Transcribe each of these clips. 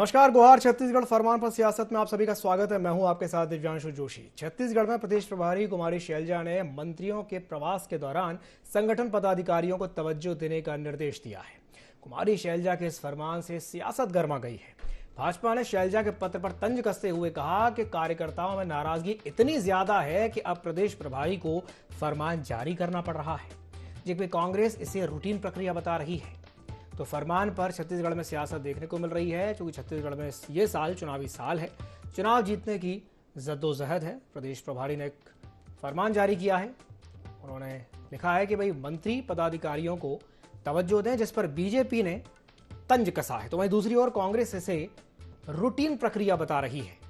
नमस्कार। गुहार छत्तीसगढ़ फरमान पर सियासत में आप सभी का स्वागत है। मैं हूं आपके साथ दिव्यांशु जोशी। छत्तीसगढ़ में प्रदेश प्रभारी कुमारी शैलजा ने मंत्रियों के प्रवास के दौरान संगठन पदाधिकारियों को तवज्जो देने का निर्देश दिया है। कुमारी शैलजा के इस फरमान से सियासत गर्मा गई है। भाजपा ने शैलजा के पत्र पर तंज कसते हुए कहा कि कार्यकर्ताओं में नाराजगी इतनी ज्यादा है कि अब प्रदेश प्रभारी को फरमान जारी करना पड़ रहा है, जबकि कांग्रेस इसे रूटीन प्रक्रिया बता रही है। तो फरमान पर छत्तीसगढ़ में सियासत देखने को मिल रही है, क्योंकि छत्तीसगढ़ में ये साल चुनावी साल है। चुनाव जीतने की जद्दोजहद है। प्रदेश प्रभारी ने एक फरमान जारी किया है। उन्होंने लिखा है कि भाई मंत्री पदाधिकारियों को तवज्जो दें, जिस पर बीजेपी ने तंज कसा है। तो वहीं दूसरी ओर कांग्रेस इसे रूटीन प्रक्रिया बता रही है।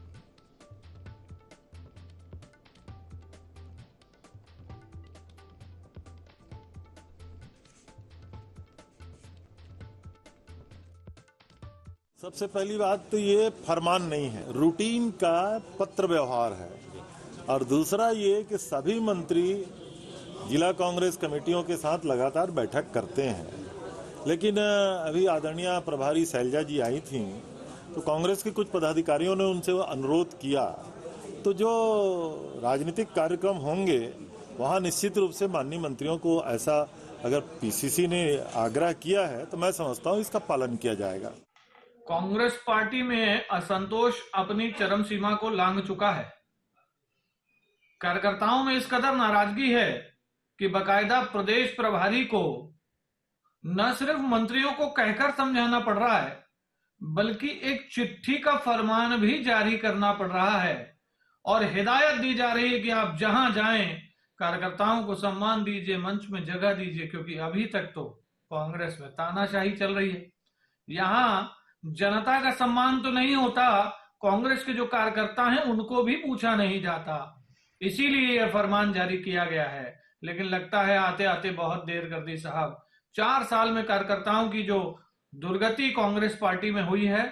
सबसे पहली बात तो ये फरमान नहीं है, रूटीन का पत्र व्यवहार है। और दूसरा ये कि सभी मंत्री जिला कांग्रेस कमेटियों के साथ लगातार बैठक करते हैं। लेकिन अभी आदरणीय प्रभारी शैलजा जी आई थी, तो कांग्रेस के कुछ पदाधिकारियों ने उनसे अनुरोध किया। तो जो राजनीतिक कार्यक्रम होंगे वहाँ निश्चित रूप से माननीय मंत्रियों को ऐसा अगर पीसीसी ने आग्रह किया है तो मैं समझता हूँ इसका पालन किया जाएगा। कांग्रेस पार्टी में असंतोष अपनी चरम सीमा को लांघ चुका है। कार्यकर्ताओं में इस कदर नाराजगी है कि बकायदा प्रदेश प्रभारी को न सिर्फ मंत्रियों को कहकर समझाना पड़ रहा है, बल्कि एक चिट्ठी का फरमान भी जारी करना पड़ रहा है और हिदायत दी जा रही है कि आप जहां जाएं कार्यकर्ताओं को सम्मान दीजिए, मंच में जगह दीजिए, क्योंकि अभी तक तो कांग्रेस में तानाशाही चल रही है। यहां जनता का सम्मान तो नहीं होता, कांग्रेस के जो कार्यकर्ता हैं उनको भी पूछा नहीं जाता। इसीलिए यह फरमान जारी किया गया है। लेकिन लगता है आते आते बहुत देर कर दी साहब। 4 साल में कार्यकर्ताओं की जो दुर्गति कांग्रेस पार्टी में हुई है,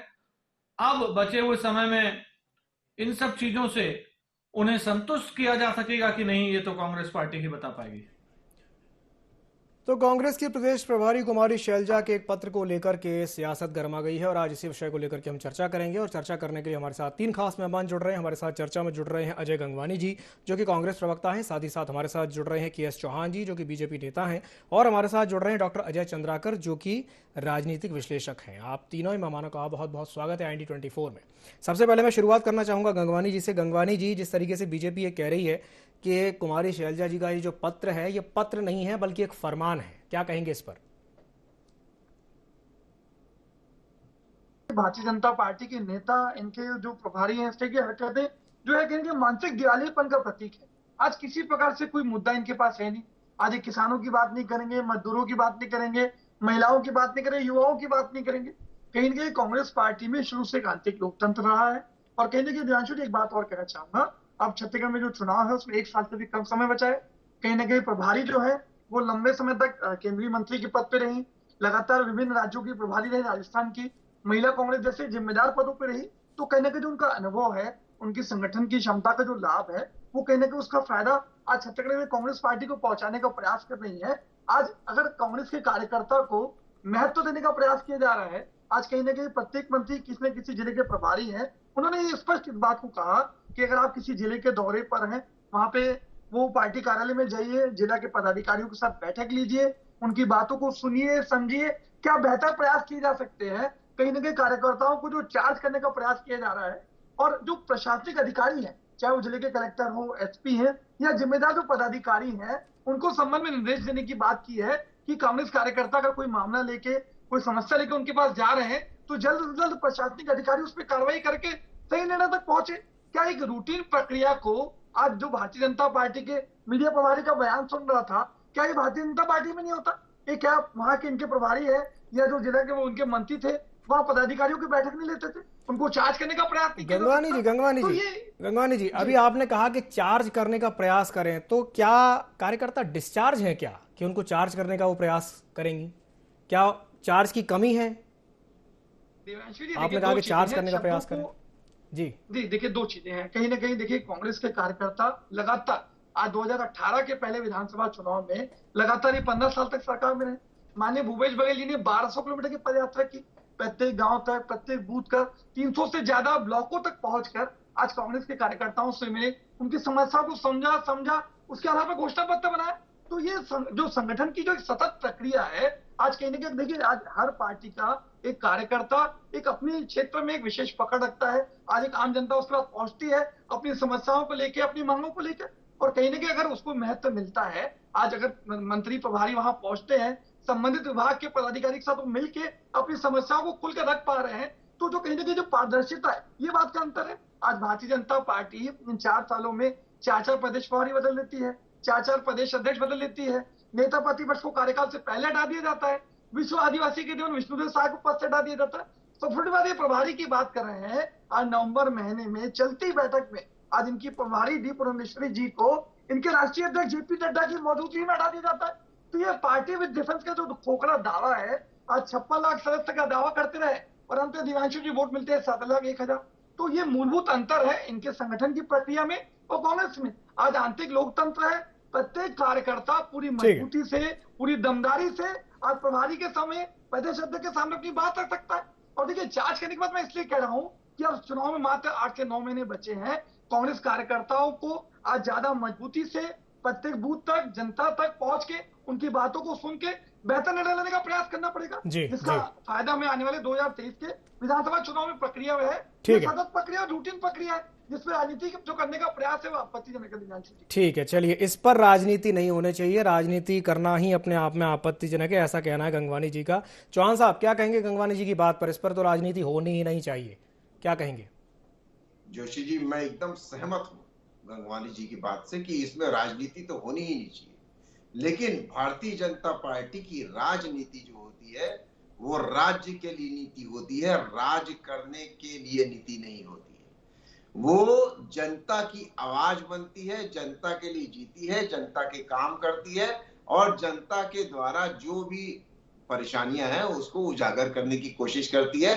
अब बचे हुए समय में इन सब चीजों से उन्हें संतुष्ट किया जा सकेगा कि नहीं, ये तो कांग्रेस पार्टी ही बता पाएगी। तो कांग्रेस की प्रदेश प्रभारी कुमारी शैलजा के एक पत्र को लेकर के सियासत गर्मा गई है और आज इसी विषय को लेकर के हम चर्चा करेंगे। और चर्चा करने के लिए हमारे साथ 3 खास मेहमान जुड़ रहे हैं। हमारे साथ चर्चा में जुड़ रहे हैं अजय गंगवानी जी, जो कि कांग्रेस प्रवक्ता हैं। साथ ही साथ हमारे साथ जुड़ रहे हैं के एस चौहान जी, जो कि बीजेपी नेता हैं। और हमारे साथ जुड़ रहे हैं डॉक्टर अजय चंद्राकर, जो कि राजनीतिक विश्लेषक हैं। आप तीनों ही मेहमानों का बहुत बहुत स्वागत है IND24 में। सबसे पहले मैं शुरुआत करना चाहूँगा गंगवानी जी से। गंगवानी जी, जिस तरीके से बीजेपी ये कह रही है कि कुमारी शैलजा जी का ये जो पत्र है, ये पत्र नहीं है बल्कि एक फरमान है, क्या कहेंगे इस पर? भारतीय जनता पार्टी के नेता, इनके जो प्रभारी हैं, इस तरह की हरकतें जो है कि इनके मानसिक दिवालियेपन का प्रतीक है। आज किसी प्रकार से कोई मुद्दा इनके पास है नहीं। आज ये किसानों की बात नहीं करेंगे, मजदूरों की बात नहीं करेंगे, महिलाओं की बात नहीं करेंगे, युवाओं की बात नहीं करेंगे। कहीं ना कहीं कांग्रेस पार्टी में शुरू से एक आंतरिक लोकतंत्र रहा है। और कहीं ना कहीं दिव्यांशु जी, एक बात और कहना चाहूंगा, अब छत्तीसगढ़ में जो चुनाव है उसमें 1 साल से भी कम समय बचा है। कहीं ना कहीं प्रभारी जो है वो लंबे समय तक केंद्रीय मंत्री के पद पे रही, लगातार विभिन्न राज्यों की प्रभारी रही, राजस्थान की महिला कांग्रेस जैसे जिम्मेदार पदों पर रही। तो कहीं ना कहीं जो उनका अनुभव है, उनकी संगठन की क्षमता का जो लाभ है, वो कहीं ना कहीं उसका फायदा आज छत्तीसगढ़ में कांग्रेस पार्टी को पहुंचाने का प्रयास कर रही है। आज अगर कांग्रेस के कार्यकर्ता को महत्व देने का प्रयास किया जा रहा है, आज कहीं ना कहीं प्रत्येक मंत्री किसी न किसी जिले के प्रभारी हैं, उन्होंने ये स्पष्ट इस बात को कहा कि अगर आप किसी जिले के दौरे पर हैं, वहां पे वो पार्टी कार्यालय में जाइए, जिला के पदाधिकारियों के साथ बैठक लीजिए, उनकी बातों को सुनिए, समझिए, क्या बेहतर प्रयास किए जा सकते हैं। कहीं ना कहीं कार्यकर्ताओं को जो चार्ज करने का प्रयास किया जा रहा है, और जो प्रशासनिक अधिकारी हैं, चाहे वो जिले के कलेक्टर हो, एसपी हैं, या जिम्मेदार जो पदाधिकारी हैं, उनको संबंध में निर्देश देने की बात की है कि कांग्रेस कार्यकर्ता अगर कोई मामला लेके, कोई समस्या लेके उनके पास जा रहे हैं, तो जल्द से जल्द प्रशासनिक अधिकारी उस पर कार्रवाई करके सही निर्णय तक पहुंचे। क्या एक रूटीन प्रक्रिया को आज जो भारतीय जनता पार्टी के मीडिया प्रभारी का बयान सुन रहा था, क्या ये भारतीय जनता पार्टी में नहीं होता? ये क्या वहां के इनके प्रभारी है या जो जिला के वो उनके मंत्री थे, वहां पदाधिकारियों की बैठक नहीं लेते थे, उनको चार्ज करने का प्रयास नहीं? गंगवानी जी, अभी आपने कहा कि चार्ज करने का प्रयास करें, तो क्या कार्यकर्ता डिस्चार्ज हैं क्या कि उनको चार्ज करने का वो प्रयास करेंगी? क्या चार्ज की कमी है? आपने कहा कि चार्ज करने का प्रयास करें। जी देखिए, 2 चीजें हैं। कहीं ना कहीं देखिए, कांग्रेस के कार्यकर्ता लगातार आज 2018 के पहले विधानसभा चुनाव में लगातार ये 15 साल तक सरकार में रहे। माननीय भूपेश बघेल जी ने 1200 किलोमीटर की पदयात्रा की। प्रत्येक गांव तक, प्रत्येक बूथ कर 300 से ज्यादा ब्लॉकों तक पहुंचकर आज कांग्रेस के कार्यकर्ताओं से मिले, उनकी समस्या को समझा, उसके अलावा घोषणा पत्र बनाया। तो ये जो संगठन की जो एक सतत प्रक्रिया है, आज कहीं ना कहीं देखिए, आज हर पार्टी का एक कार्यकर्ता एक अपने क्षेत्र में एक विशेष पकड़ रखता है। आज एक आम जनता उसके पास पहुंचती है अपनी समस्याओं को लेकर, अपनी मांगों को लेकर, और कहीं ना कहीं अगर उसको महत्व मिलता है, आज अगर मंत्री प्रभारी वहां पहुंचते हैं, संबंधित विभाग के पदाधिकारी के साथ वो मिलकर अपनी समस्याओं को खुलकर रख पा रहे हैं, तो जो कहीं ना कहीं जो पारदर्शिता है, ये बात का अंतर है। आज भारतीय जनता पार्टी इन 4 सालों में 4 प्रदेश प्रभारी बदल देती है, 4 प्रदेश अध्यक्ष बदल लेती है, नेता प्रतिपक्ष को कार्यकाल से पहले हटा दिया जाता है, विश्व आदिवासी के दिन विष्णुदेव साय को पद से हटा दिया जाता है। तो फिर बाद ये प्रभारी की बात कर रहे हैं, आज नवंबर महीने में चलती बैठक में आज इनकी प्रभारी डी पुरंदेश्वरी जी को इनके राष्ट्रीय अध्यक्ष जेपी नड्डा की मौजूदगी में हटा दिया जाता है। तो ये पार्टी विद डिफेंस का जो खोखला दावा है, आज 56 लाख सदस्य का दावा करते रहे और अंत में दिव्यांशु जी वोट मिलते हैं 7,01,000। तो ये मूलभूत अंतर है इनके संगठन की प्रक्रिया में और कांग्रेस में। आज आंतरिक लोकतंत्र है, प्रत्येक कार्यकर्ता पूरी मजबूती से, पूरी दमदारी से आज प्रभारी के सामने, प्रदेश अध्यक्ष के सामने अपनी बात रख सकता है। और देखिए, जांच करने के बाद मैं इसलिए कह रहा हूं कि अब चुनाव में मात्र 8 से 9 महीने बचे हैं। कांग्रेस कार्यकर्ताओं को आज ज्यादा मजबूती से प्रत्येक बूथ तक, जनता तक पहुंच के उनकी बातों को सुन के बेहतर निर्णय लेने का प्रयास करना पड़ेगा, जिसका फायदा में आने वाले 2023 के विधानसभा चुनाव में प्रक्रिया है। सतत प्रक्रिया, रूटीन प्रक्रिया है, जिसमें राजनीति जो करने का प्रयास है वो आपत्तिजनक है। ठीक है, चलिए, इस पर राजनीति नहीं होनी चाहिए, राजनीति करना ही अपने आप में आपत्तिजनक है, ऐसा कहना है गंगवानी जी का। चौहान साहब, क्या कहेंगे गंगवानी जी की बात पर? इस पर तो राजनीति होनी ही नहीं चाहिए, क्या कहेंगे? जोशी जी, मैं एकदम सहमत हूँ गंगवानी जी की बात से कि इसमें राजनीति तो होनी ही नहीं चाहिए, लेकिन भारतीय जनता पार्टी की राजनीति जो होती है वो राज्य के लिए नीति होती है, राज करने के लिए नीति नहीं होती है। वो जनता की आवाज बनती है, जनता के लिए जीती है, जनता के काम करती है और जनता के द्वारा जो भी परेशानियां हैं उसको उजागर करने की कोशिश करती है।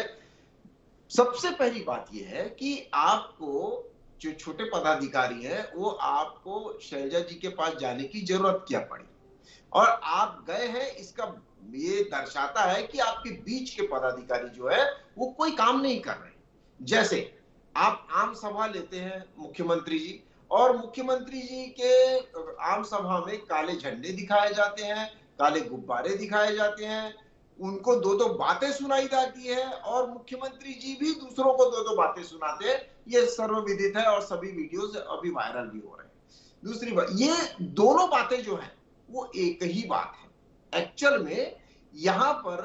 सबसे पहली बात यह है कि आपको जो छोटे पदाधिकारी हैं वो आपको शैलजा जी के पास जाने की जरूरत क्या पड़ी, और आप गए हैं, इसका ये दर्शाता है कि आपके बीच के पदाधिकारी जो है वो कोई काम नहीं कर रहे। जैसे आप आम सभा लेते हैं मुख्यमंत्री जी, और मुख्यमंत्री जी के आम सभा में काले झंडे दिखाए जाते हैं, काले गुब्बारे दिखाए जाते हैं, उनको 2-2 बातें सुनाई जाती है और मुख्यमंत्री जी भी दूसरों को 2-2 बातें सुनाते हैं। ये सर्वविदित है और सभी वीडियोस अभी वायरल भी हो रहे हैं। दूसरी बात, ये दोनों बातें जो है वो एक ही बात है। एक्चुअल में यहाँ पर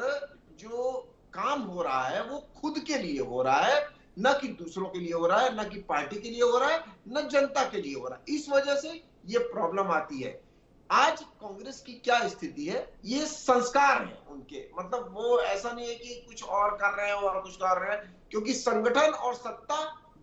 जो काम हो रहा है वो खुद के लिए हो रहा है, न कि दूसरों के लिए हो रहा है, न कि पार्टी के लिए हो रहा है, न जनता के लिए हो रहा है। इस वजह से ये प्रॉब्लम आती है। आज कांग्रेस की क्या स्थिति है, ये संस्कार है उनके, मतलब वो ऐसा नहीं है कि कुछ और कर रहे हैं और कुछ कर रहे हैं, क्योंकि संगठन और सत्ता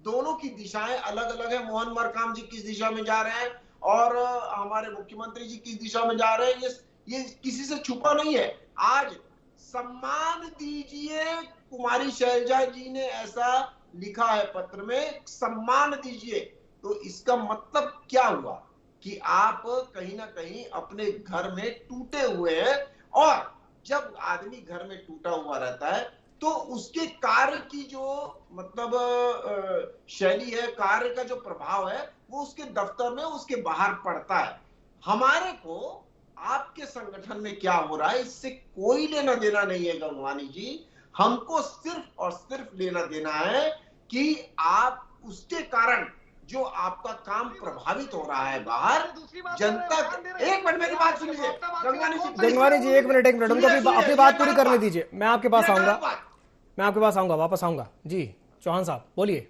दोनों की दिशाएं अलग अलग है। मोहन मरकाम जी किस दिशा में जा रहे हैं और हमारे मुख्यमंत्री जी किस दिशा में जा रहे हैं, ये किसी से छुपा नहीं है। आज सम्मान दीजिए, कुमारी शैलजा जी ने ऐसा लिखा है पत्र में, सम्मान दीजिए। तो इसका मतलब क्या हुआ कि आप कहीं ना कहीं अपने घर में टूटे हुए हैं, और जब आदमी घर में टूटा हुआ रहता है तो उसके कार्य की जो मतलब शैली है, कार्य का जो प्रभाव है वो उसके दफ्तर में, उसके बाहर पड़ता है। हमारे को आपके संगठन में क्या हो रहा है इससे कोई लेना देना नहीं है गंगवानी जी। हमको सिर्फ और सिर्फ लेना देना है कि आप उसके कारण जो आपका काम प्रभावित हो रहा है बाहर, जनता। एक मिनट मेरी बात सुन लीजिए गंगवानी जी, एक मिनट उनको अपनी बात पूरी करने दीजिए। मैं आपके पास आऊंगा, वापस आऊंगा जी। चौहान साहब बोलिए।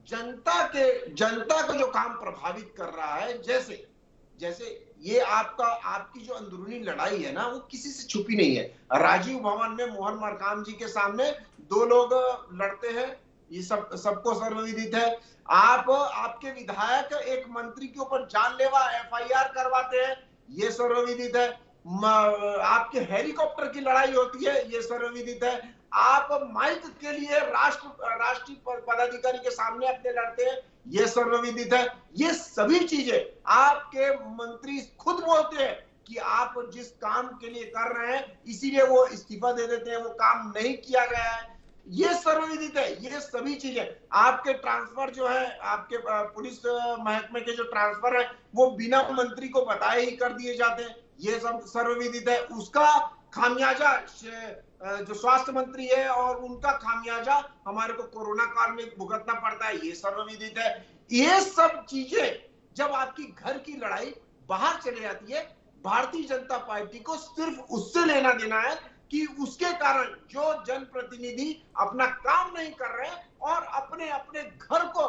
जनता को जो काम प्रभावित कर रहा है, जैसे ये आपकी जो अंदरूनी लड़ाई है ना, वो किसी से छुपी नहीं है। राजीव भवन में मोहन मरकाम जी के सामने 2 लोग लड़ते हैं, ये सबको सर्वविदित है। आपके विधायक एक मंत्री के ऊपर जानलेवा FIR करवाते हैं, ये सर्वविदित है। आपके हेलीकॉप्टर की लड़ाई होती है, ये सर्वविदित है। आप माइक के लिए राष्ट्रीय पदाधिकारी के सामने अपने लड़ते हैं, ये सर्वविदित है। ये सभी चीजें आपके मंत्री खुद बोलते हैं कि आप जिस काम के लिए कर रहे हैं इसीलिए वो इस्तीफा दे देते हैं, वो काम नहीं किया गया है। ये सर्वविदित है। ये सभी चीजें, आपके ट्रांसफर जो है, आपके पुलिस महकमे के जो ट्रांसफर है वो बिना मंत्री को बताए ही कर दिए जाते हैं, ये सब सर्वविदित है। उसका खामियाजा जो स्वास्थ्य मंत्री है और उनका खामियाजा हमारे को कोरोना काल में भुगतना पड़ता है, ये सर्वविदित है। ये सब चीजें जब आपकी घर की लड़ाई बाहर चले जाती है, भारतीय जनता पार्टी को सिर्फ उससे लेना देना है कि उसके कारण जो जनप्रतिनिधि अपना काम नहीं कर रहे और अपने अपने घर को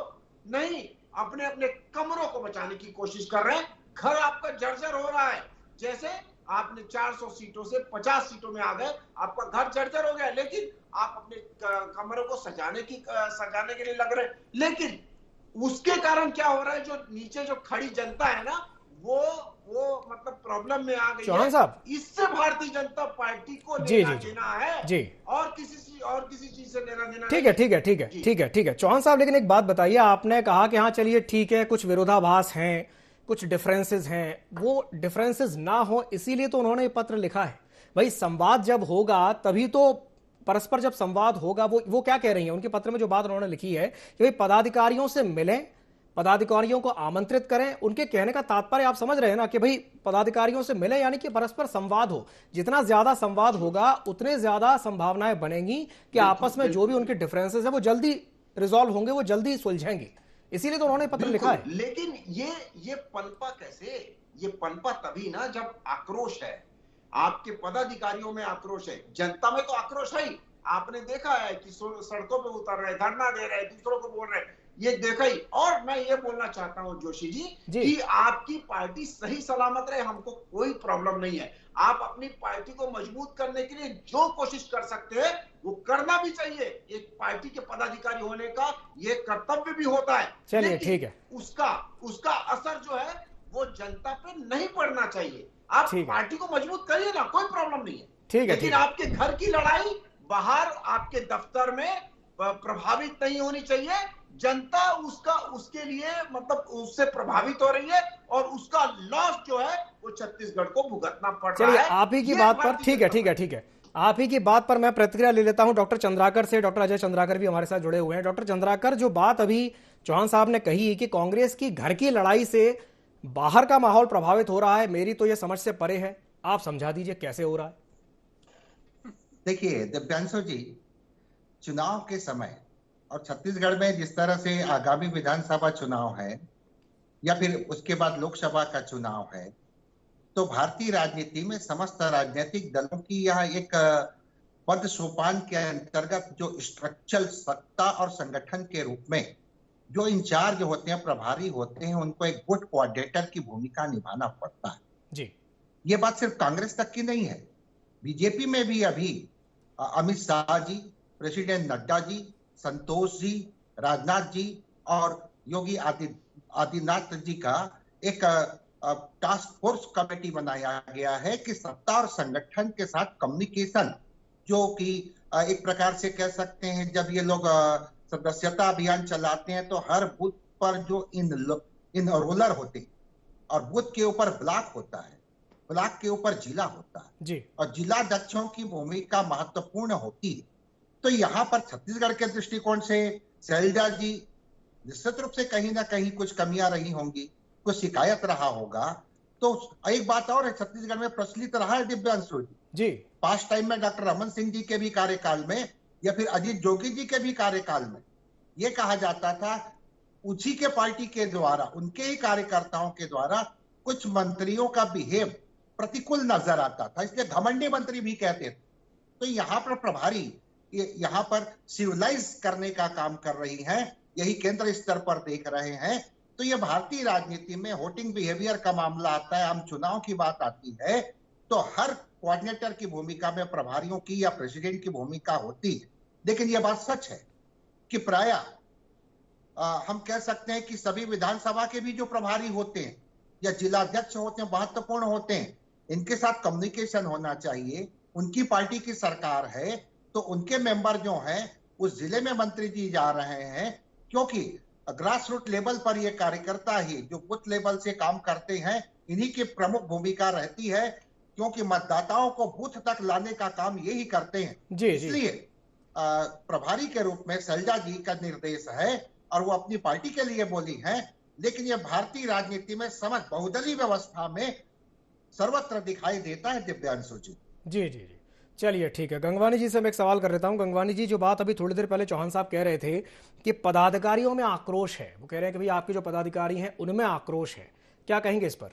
नहीं, अपने अपने कमरों को बचाने की कोशिश कर रहे हैं। घर आपका जर्जर हो रहा है, जैसे आपने 400 सीटों से 50 सीटों में आ गए, आपका घर जर्जर हो गया, लेकिन आप अपने कमरों को सजाने के लिए लग रहे हैं। लेकिन उसके कारण क्या हो रहा है, जो नीचे जो खड़ी जनता है ना, वो मतलब प्रॉब्लम में आ गई चौहान साहब, इससे भारतीय जनता पार्टी को लेना देना है जी, और किसी चीज से लेना देना। ठीक है चौहान साहब, लेकिन एक बात बताइए, आपने कहा कि हाँ चलिए ठीक है, कुछ विरोधाभास हैं, कुछ डिफरेंसेस हैं, वो डिफरेंसेस ना हो इसीलिए तो उन्होंने ये पत्र लिखा है। भाई संवाद जब होगा तभी तो, परस्पर जब संवाद होगा, वो क्या कह रही हैं उनके पत्र में जो बात उन्होंने लिखी है कि भाई पदाधिकारियों से मिलें, पदाधिकारियों को आमंत्रित करें। उनके कहने का तात्पर्य आप समझ रहे हैं ना कि भाई पदाधिकारियों से मिले यानी कि परस्पर संवाद हो। जितना ज्यादा संवाद होगा उतने ज्यादा संभावनाएं बनेंगी कि आपस में जो भी उनके डिफरेंसेस है वो जल्दी रिजॉल्व होंगे, वो जल्दी सुलझेंगे। इसीलिए तो उन्होंने पत्र लिखा है। लेकिन ये पनपा कैसे? ये पनपा तभी ना जब आक्रोश है, आपके पदाधिकारियों में आक्रोश है, जनता में तो आक्रोश है ही। आपने देखा है कि सड़कों पे उतर रहे, धरना दे रहे, दूसरों को बोल रहे, ये देखा ही। और मैं ये बोलना चाहता हूं जोशी जी कि आपकी पार्टी सही सलामत रहे, हमको कोई प्रॉब्लम नहीं है। आप अपनी पार्टी को मजबूत करने के लिए जो कोशिश कर सकते हैं वो करना भी चाहिए। एक पार्टी के पदाधिकारी होने का ये कर्तव्य भी होता है। चलिए ठीक है, उसका असर जो है वो जनता पे नहीं पड़ना चाहिए। आप पार्टी को मजबूत करिए ना, कोई प्रॉब्लम नहीं है। ठीक है, लेकिन आपके घर की लड़ाई बाहर आपके दफ्तर में प्रभावित नहीं होनी चाहिए। जनता उसके लिए मतलब उससे प्रभावित हो रही है और उसका लॉस जो है वो छत्तीसगढ़ को भुगतना पड़ रहा है। चलिए आप ही की बात पर, ठीक है, आप ही की बात पर मैं प्रतिक्रिया ले लेता हूं डॉक्टर चंद्राकर से। डॉक्टर अजय चंद्राकर भी हमारे साथ जुड़े हुए हैं। डॉक्टर चंद्राकर, जो बात अभी चौहान साहब ने कही कि कांग्रेस की घर की लड़ाई से बाहर का माहौल प्रभावित हो रहा है, मेरी तो यह समझ से परे है। आप समझा दीजिए कैसे हो रहा है। देखिए दिव्यांशु जी, चुनाव के समय और छत्तीसगढ़ में जिस तरह से आगामी विधानसभा चुनाव है या फिर उसके बाद लोकसभा का चुनाव है, तो भारतीय राजनीति में समस्त राजनीतिक दलों की यह एक पद सोपान के अंतर्गत जो स्ट्रक्चरल सत्ता और संगठन के रूप में जो इंचार्ज होते हैं, प्रभारी होते हैं, उनको एक गुड कोऑर्डिनेटर की भूमिका निभाना पड़ता है जी। ये बात सिर्फ कांग्रेस तक की नहीं है, बीजेपी में भी अभी अमित शाह जी, प्रेसिडेंट नड्डा जी, संतोष जी, राजनाथ जी और योगी आदित्यनाथ जी का एक टास्क फोर्स कमेटी बनाया गया है कि सत्ता और संगठन के साथ कम्युनिकेशन, जो कि एक प्रकार से कह सकते हैं जब ये लोग सदस्यता अभियान चलाते हैं तो हर बूथ पर जो इन रोलर होते और बूथ के ऊपर ब्लॉक होता है, ब्लॉक के ऊपर जिला होता है जी, और जिला अध्यक्षों की भूमिका महत्वपूर्ण होती है। तो यहाँ पर छत्तीसगढ़ के दृष्टिकोण से शैलजा जी निश्चित रूप से कहीं ना कहीं कुछ कमियां रही होंगी, कुछ शिकायत रहा होगा। तो एक बात और है, छत्तीसगढ़ में प्रचलित रहा है दिव्यांशु जी, पास्ट टाइम में डॉक्टर रमन सिंह जी के भी कार्यकाल में या फिर अजीत जोगी जी के भी कार्यकाल में ये कहा जाता था उसी के पार्टी के द्वारा, उनके ही कार्यकर्ताओं के द्वारा कुछ मंत्रियों का बिहेव प्रतिकूल नजर आता था, इसलिए घमंडी मंत्री भी कहते थे। तो यहाँ पर प्रभारी यहाँ पर सिविलाइज करने का काम कर रही हैं, यही केंद्र स्तर पर देख रहे हैं। तो ये भारतीय राजनीति में वोटिंग बिहेवियर का मामला आता है, हम चुनाव की बात आती है तो हर कोऑर्डिनेटर की भूमिका में प्रभारियों की या प्रेसिडेंट की भूमिका होती है। लेकिन यह बात सच है कि प्रायः हम कह सकते हैं कि सभी विधानसभा के भी जो प्रभारी होते हैं या जिलाध्यक्ष होते हैं महत्वपूर्ण होते हैं, इनके साथ कम्युनिकेशन होना चाहिए। उनकी पार्टी की सरकार है तो उनके मेंबर जो हैं उस जिले में मंत्री जी जा रहे हैं, क्योंकि ग्रास रूट लेवल पर ये कार्यकर्ता ही जो बूथ लेवल से काम करते हैं, इन्हीं की प्रमुख भूमिका रहती है, क्योंकि मतदाताओं को बूथ तक लाने का काम यही करते हैं। इसलिए प्रभारी के रूप में शैलजा जी का निर्देश है और वो अपनी पार्टी के लिए बोली है, लेकिन ये भारतीय राजनीति में समझ बहुदलीय व्यवस्था में सर्वत्र दिखाई देता है। दिव्यांशु जी जी जी जी, चलिए ठीक है। गंगवानी जी से मैं एक सवाल कर लेता हूं। गंगवानी जी, जो बात अभी थोड़ी देर पहले चौहान साहब कह रहे थे कि पदाधिकारियों में आक्रोश है, वो कह रहे हैं कि भाई आपके जो पदाधिकारी हैं उनमें आक्रोश है, क्या कहेंगे इस पर?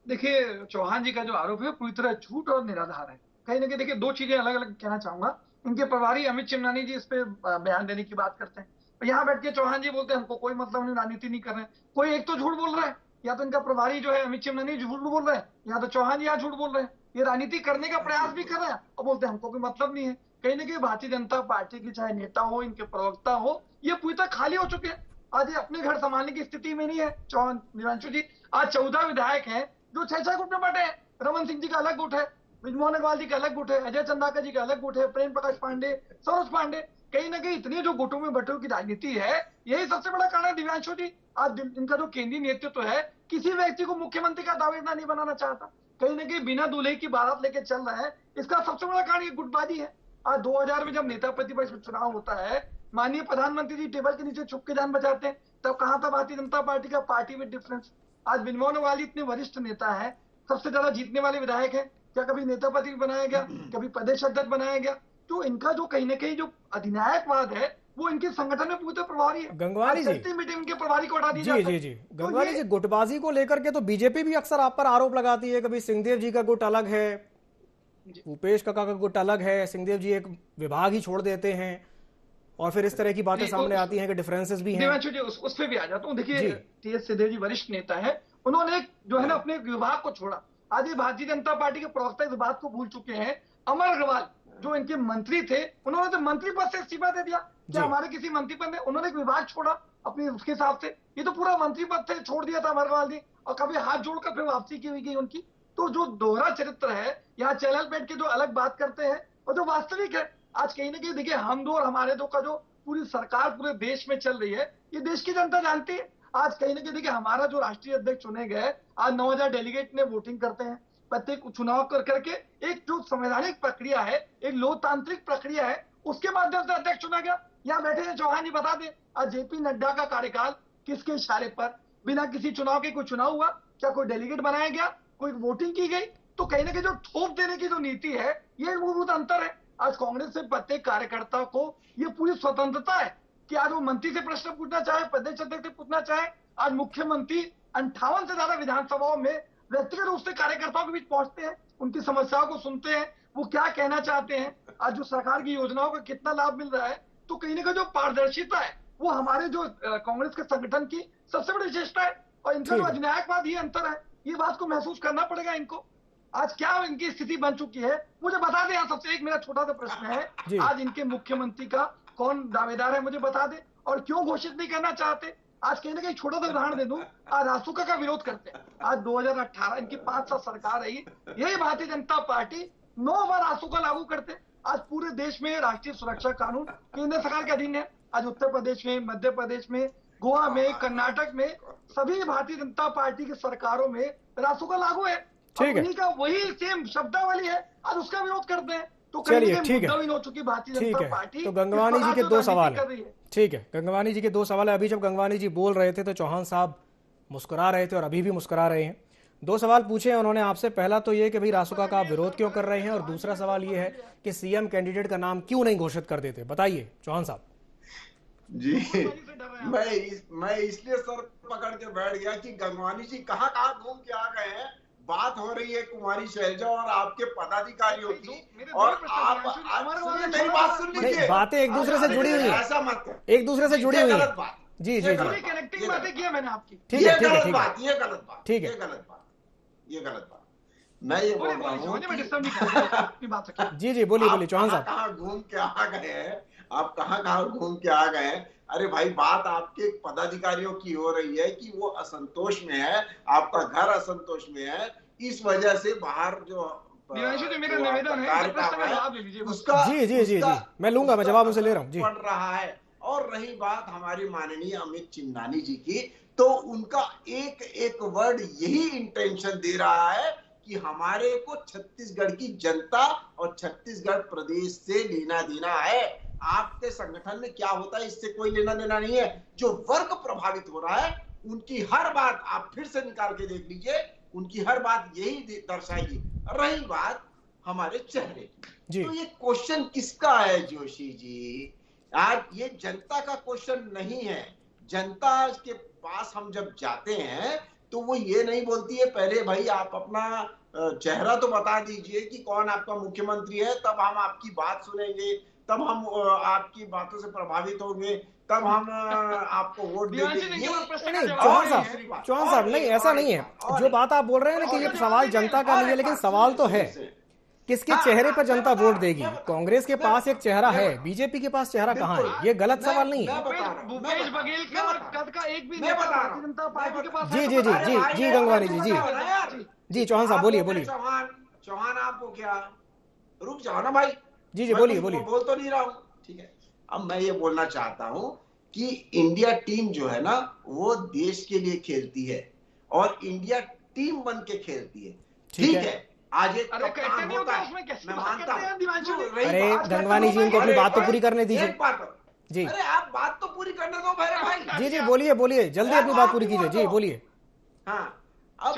देखिए, चौहान जी का जो आरोप है पूरी तरह झूठ और निराधार है। कहीं ना कहीं देखिए, दो चीजें अलग अलग कहना चाहूंगा। इनके प्रभारी अमित चिमनानी जी इस पे बयान देने की बात करते हैं, और यहाँ बैठ के चौहान जी बोलते हैं हमको कोई मतलब नहीं, राजनीति नहीं कर रहे हैं। कोई एक तो झूठ बोल रहा है, या तो इनका प्रभारी जो है अमित चिमनानी झूठ बोल रहे हैं, या तो चौहान जी यहाँ झूठ बोल रहे हैं। ये राजनीति करने का प्रयास भी कर रहे हैं और बोलते हैं हमको कोई मतलब नहीं है। कहीं ना कहीं भारतीय जनता पार्टी के चाहे नेता हो, इनके प्रवक्ता हो, ये पूरी तरह खाली हो चुके हैं। आज ये अपने घर संभालने की स्थिति में नहीं है। चौहान दिव्यांशु जी, आज 14 विधायक हैं जो 6-6 गुट में बटे हैं। रमन सिंह जी का अलग गुट है, ब्रिजमोहन अग्रवाल जी का अलग गुट है, अजय चंदाका जी का अलग गुट है, प्रेम प्रकाश पांडे, सरोज पांडे। कहीं ना कहीं इतने जो गुटों में बटों की राजनीति है, यही सबसे बड़ा कारण है दिव्यांशु जी। आज इनका जो केंद्रीय नेतृत्व है, किसी व्यक्ति को मुख्यमंत्री का दावेदार नहीं बनाना चाहता। कहीं ना कहीं बिना दूल्हे की बारात लेके चल रहा है। इसका सबसे बड़ा कारण ये गुटबाजी है। आज 2000 में जब नेता प्रतिपक्ष में चुनाव होता है, माननीय प्रधानमंत्री जी टेबल के नीचे छुप के जान बचाते हैं, तब कहां था भारतीय जनता पार्टी का पार्टी विद डिफरेंस? आज ब्रिजमोहन अग्रवाल इतने वरिष्ठ नेता है, सबसे ज्यादा जीतने वाले विधायक है, क्या कभी नेता पति बनाया गया, कभी प्रदेश अध्यक्ष बनाया गया? तो इनका जो कहीं ना कहीं जो अधिनायकवाद है, वो इनके संगठन में पूरी तरह प्रभावी है। गंगवानी जी, मीटिंग के प्रभारी को हटा दिया जी जाता जी है। जी, तो गंगवानी जी, गुटबाजी को लेकर के तो बीजेपी भी अक्सर आप पर आरोप लगाती है। कभी सिंहदेव जी का गुट अलग है, भूपेश काका का गुट अलग है, सिंहदेव जी एक विभाग ही छोड़ देते हैं, और फिर इस तरह की बातें सामने आती हैं कि डिफरेंसेस भी हैं। देवांशु जी, उस पे भी आ जाता हूँ। देखिए, टीएस सिंहदेव जी वरिष्ठ नेता है, उन्होंने जो है ना अपने विभाग को छोड़ा। आज ये भारतीय जनता पार्टी के प्रवक्ता इस बात को भूल चुके हैं। अमर अग्रवाल जो इनके मंत्री थे, उन्होंने तो मंत्री पद से इस्तीफा दे दिया। क्या हमारे किसी मंत्री पद में उन्होंने एक विभाग छोड़ा अपने उसके हिसाब से? ये तो पूरा मंत्री पद से छोड़ दिया था अमर अग्रवाल ने, और कभी हाथ जोड़कर फिर वापसी की हुई गई उनकी। तो जो दोहरा चरित्र है, यहाँ चैनल बैठ के जो अलग बात करते हैं और जो वास्तविक है, आज कहीं ना कहीं देखिए, हम दो और हमारे दो का जो पूरी सरकार पूरे देश में चल रही है, ये देश की जनता जानती है। आज कहीं ना कहीं देखिए, हमारा जो राष्ट्रीय अध्यक्ष चुने गए, आज 9000 डेलीगेट ने वोटिंग करते हैं प्रत्येक चुनाव कर करके। एक जो संवैधानिक प्रक्रिया है, एक लोकतांत्रिक प्रक्रिया है, उसके माध्यम से अध्यक्ष चुना गया। यहाँ बैठे हैं चौहान जी, बता दें आज जेपी नड्डा का कार्यकाल किसके इशारे पर, बिना किसी चुनाव के कोई चुनाव हुआ? क्या कोई डेलीगेट बनाया गया, कोई वोटिंग की गई? तो कहीं ना कहीं जो थोप देने की जो नीति है, ये मूलभूत अंतर है। आज कांग्रेस से प्रत्येक कार्यकर्ता को ये पूरी स्वतंत्रता है कि आज वो मंत्री से प्रश्न पूछना चाहे, प्रदेश अध्यक्ष से पूछना चाहे। आज मुख्यमंत्री 58 से ज्यादा विधानसभाओं में व्यक्तिगत रूप से कार्यकर्ताओं के बीच पहुंचते हैं, उनकी समस्याओं को सुनते हैं, वो क्या कहना चाहते हैं, आज जो सरकार की योजनाओं का कितना लाभ मिल रहा है। तो कहीं ना कहीं जो पारदर्शिता है, वो हमारे जो कांग्रेस के संगठन की सबसे बड़ी विशेषता है। और इनका जो अधिनायकवाद ये अंतर है, ये बात को महसूस करना पड़ेगा इनको। आज क्या इनकी स्थिति बन चुकी है, मुझे बता दें। सबसे एक मेरा छोटा सा प्रश्न है, आज इनके मुख्यमंत्री का कौन दावेदार है, मुझे बता दें, और क्यों घोषित नहीं करना चाहते? आज कहीं ना कहीं छोटा सा उदाहरण दे दूं, आज रासुका का विरोध करते हैं। आज 2018 इनकी 5 साल सरकार रही, यही भारतीय जनता पार्टी 9 बार रासुका लागू करते। आज पूरे देश में राष्ट्रीय सुरक्षा कानून केंद्र सरकार के अधीन है। आज उत्तर प्रदेश में, मध्य प्रदेश में, गोवा में, कर्नाटक में, सभी भारतीय जनता पार्टी की सरकारों में रासुका लागू है। उन्हीं का वही सेम शब्दावली है, आज उसका विरोध करते हैं। तो चलिए ठीक है, हो चुकी भारतीय जनता पार्टी। तो गंगवानी जी के 2 सवाल है। ठीक है, गंगवानी जी के 2 सवाल है। अभी जब गंगवानी जी बोल रहे थे तो चौहान साहब मुस्कुरा रहे थे और अभी भी मुस्कुरा रहे हैं। 2 सवाल पूछे हैं उन्होंने आपसे। पहला तो ये कि भाई रासुका का आप विरोध क्यों कर रहे हैं, और दूसरा सवाल ये है कि सीएम कैंडिडेट का नाम क्यों नहीं घोषित कर देते। बताइए चौहान साहब। जी, मैं इसलिए सर पकड़ के बैठ गया कि गंगवानी जी कहाँ घूम के आ गए हैं। बात हो रही है कुमारी शैलजा और आपके पदाधिकारियों की, और आप मेरी बात सुन लीजिए। बातें एक दूसरे से जुड़ी हुई है, ऐसा मत, एक दूसरे से जुड़ी हुई है। जी जी जी, कनेक्टिंग बातें किया मैंने आपकी। ठीक है, ये गलत बात, ये गलत बात, ठीक है, ये गलत बात, ये गलत बात। मैं ये बोल रहा हूँ, जी जी, बोलिए चौहान साहब। कहाँ घूम के आ गए हैं आप, कहाँ घूम के आ गए हैं? अरे भाई, बात आपके पदाधिकारियों की हो रही है कि वो असंतोष में है, आपका घर असंतोष में है, इस वजह से बाहर जो मेरा निवेदन है उसका जी जी जी जी मैं लूंगा, मैं जवाब उनसे ले रहा हूँ जी। पड़ रहा है। और रही बात हमारी माननीय अमित चिमनानी जी की, तो उनका एक वर्ड यही इंटेंशन दे रहा है कि हमारे को छत्तीसगढ़ की जनता और छत्तीसगढ़ प्रदेश से लेना देना है। आपके संगठन में क्या होता है इससे कोई लेना देना नहीं है। जो वर्ग प्रभावित हो रहा है उनकी हर बात आप फिर से निकाल के देख लीजिए, उनकी हर बात यही दर्शाएगी। रही बात हमारे चेहरे की, तो ये क्वेश्चन किसका है जोशी जी? आज ये जनता का क्वेश्चन नहीं है। जनता के पास हम जब जाते हैं तो वो ये नहीं बोलती है पहले भाई आप अपना चेहरा तो बता दीजिए कि कौन आपका मुख्यमंत्री है, तब हम आपकी बात सुनेंगे, तब हम आपकी बातों से प्रभावित होंगे, तब हम आपको वोट देंगे। नहीं चौहान साहब नहीं, ऐसा नहीं है। जो बात आप बोल रहे हैं ना कि ये सवाल जनता का नहीं है, लेकिन सवाल तो है किसके चेहरे पर जनता वोट देगी। कांग्रेस के पास एक चेहरा है, बीजेपी के पास चेहरा कहाँ है? ये गलत सवाल नहीं है। भूपेश बघेल के और कद का एक भी नेता भारतीय जनता पार्टी के पास। जी जी जी जी जी गंगवानी जी जी चौहान साहब बोलिए बोलिए। चौहान आपको क्या, रुक जाओ ना भाई। जी जी बोलिए बोलिए। बोल तो नहीं रहा हूँ, ठीक है। अब मैं ये बोलना चाहता हूँ कि इंडिया टीम जो है ना वो देश के लिए खेलती है और इंडिया टीम बन के खेलती है, ठीक है। आज एक कप्तान होता है, मैं मानता हूँ। अरे गंगवानी जी उनको अपनी बात तो पूरी करने दीजिए। एक बात जी, अरे आप बात तो पूरी करने दो मेरे भाई। जी जी बोलिए बोलिए, जल्दी अपनी बात पूरी कीजिए। जी बोलिए। हाँ अब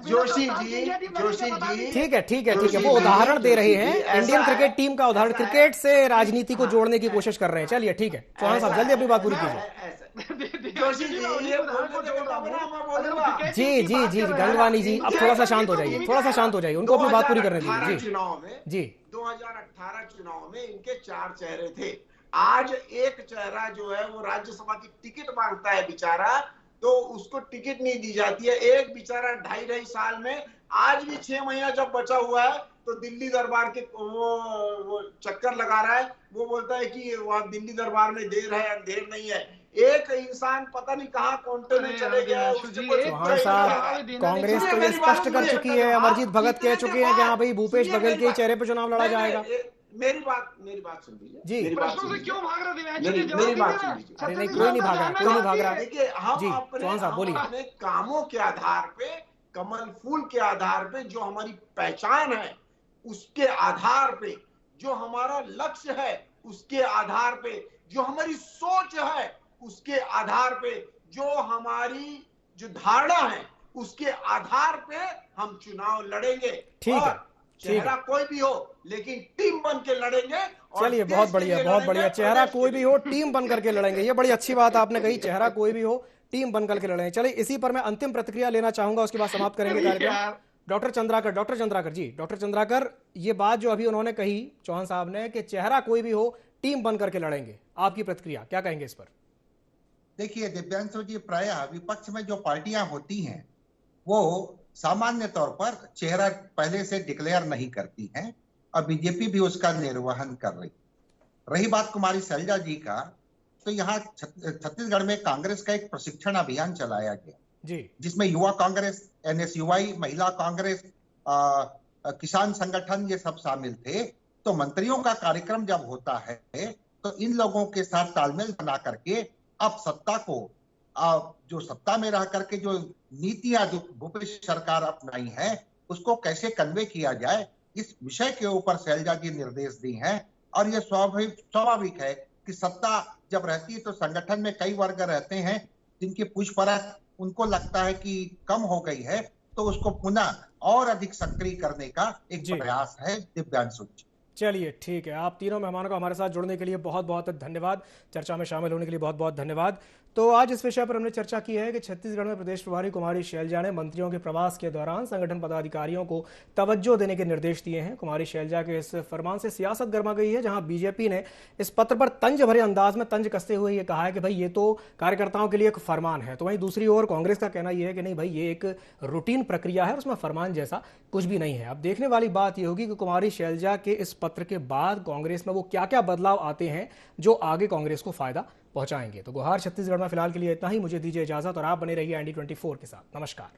जोशी जी ठीक है वो उदाहरण दे रहे हैं, इंडियन क्रिकेट टीम का उदाहरण, क्रिकेट से राजनीति को जोड़ने की कोशिश कर रहे हैं। चलिए ठीक है चौहान साहब जल्दी अपनी बात पूरी कीजिए। जोशी जी जी जी गंगवानी जी अब थोड़ा सा शांत हो जाइए, थोड़ा सा शांत हो जाइए, उनको अपनी बात पूरी करने दीजिए। जी चुनाव में जी 2018 चुनाव में इनके 4 चेहरे थे। आज एक चेहरा जो है वो राज्यसभा की टिकट मांगता है बेचारा, तो उसको टिकट नहीं दी जाती है। एक बेचारा 2.5 साल में, आज भी 6 महीना जब बचा हुआ है तो दिल्ली दरबार के वो चक्कर लगा रहा है। वो बोलता है कि वहां दिल्ली दरबार में देर है, अंधेर नहीं है। एक इंसान पता नहीं कहाँ कोंटे में चले गया। चौहान साहब कांग्रेस तो ये स्पष्ट कर चुकी है, अमरजीत भगत कह चुके हैं कि हाँ भाई भूपेश बघेल के चेहरे पर चुनाव लड़ा जाएगा। मेरी बात सुन लीजिए जी। मेरी बात सुन क्यों भाग रहे मेरी बात सुन लीजिए। अरे नहीं कोई नहीं भाग रहा, कोई नहीं भाग रहा। देखिए हम जी चौहान साहब बोलिए। अपने कामों के आधार पे, कमल फूल के आधार पे, जो हमारी पहचान है उसके आधार पे, जो हमारा लक्ष्य है उसके आधार पे, जो हमारी सोच है उसके आधार पे, जो हमारी जो धारणा है उसके आधार पे हम चुनाव लड़ेंगे। ठीक है, चेहरा कोई भी हो लेकिन टीम बन के लड़ेंगे। चलिए बहुत बढ़िया। चेहरा कोई भी हो टीम बन करके लड़ेंगे, ये बड़ी अच्छी बात आपने कही। चेहरा कोई भी हो टीम बन करके लड़ेंगे। चलिए इसी पर मैं अंतिम प्रतिक्रिया लेना चाहूंगा, उसके बाद समाप्त करेंगे कार्यक्रम। डॉक्टर चंद्राकर जी, डॉक्टर चंद्राकर ये बात जो अभी उन्होंने कही चौहान साहब ने कि चेहरा कोई भी हो टीम बन करके लड़ेंगे, आपकी प्रतिक्रिया क्या कहेंगे इस पर? देखिए दिव्यांशु जी, प्रायः विपक्ष में जो पार्टियां होती हैं वो सामान्य तौर पर चेहरा पहले से डिक्लेयर नहीं करती हैं और बीजेपी भी उसका निर्वहन कर रही बात कुमारी शैलजा जी का, तो यहाँ छत्तीसगढ़ में कांग्रेस का एक प्रशिक्षण अभियान चलाया गया जी, जिसमें युवा कांग्रेस, एनएसयूआई, महिला कांग्रेस, किसान संगठन ये सब शामिल थे। तो मंत्रियों का कार्यक्रम जब होता है तो इन लोगों के साथ तालमेल बना करके अब सत्ता को जो सत्ता में रह करके जो नीतियां जो भूपेश सरकार अपनाई है उसको कैसे कन्वे किया जाए, इस विषय के ऊपर शैलजा जी निर्देश दी हैं। और ये स्वाभाविक है कि सत्ता जब रहती है तो संगठन में कई वर्ग रहते हैं जिनकी पूछपरछ उनको लगता है कि कम हो गई है, तो उसको पुनः और अधिक सक्रिय करने का एक प्रयास है। दिव्यांशु जी चलिए ठीक है, आप तीनों मेहमानों को हमारे साथ जुड़ने के लिए बहुत बहुत धन्यवाद, चर्चा में शामिल होने के लिए बहुत बहुत धन्यवाद। तो आज इस विषय पर हमने चर्चा की है कि छत्तीसगढ़ में प्रदेश प्रभारी कुमारी शैलजा ने मंत्रियों के प्रवास के दौरान संगठन पदाधिकारियों को तवज्जो देने के निर्देश दिए हैं। कुमारी शैलजा के इस फरमान से सियासत गर्मा गई है, जहां बीजेपी ने इस पत्र पर तंज भरे अंदाज में तंज कसते हुए ये कहा है कि भाई ये तो कार्यकर्ताओं के लिए एक फरमान है। तो वहीं दूसरी ओर कांग्रेस का कहना यह है कि नहीं भाई ये एक रूटीन प्रक्रिया है, उसमें फरमान जैसा कुछ भी नहीं है। अब देखने वाली बात यह होगी कि कुमारी शैलजा के इस पत्र के बाद कांग्रेस में वो क्या क्या बदलाव आते हैं जो आगे कांग्रेस को फायदा पहुंचाएंगे। तो गुहार छत्तीसगढ़ में फिलहाल के लिए इतना ही, मुझे दीजिए इजाजत और आप बने रहिए ND24 के साथ। नमस्कार।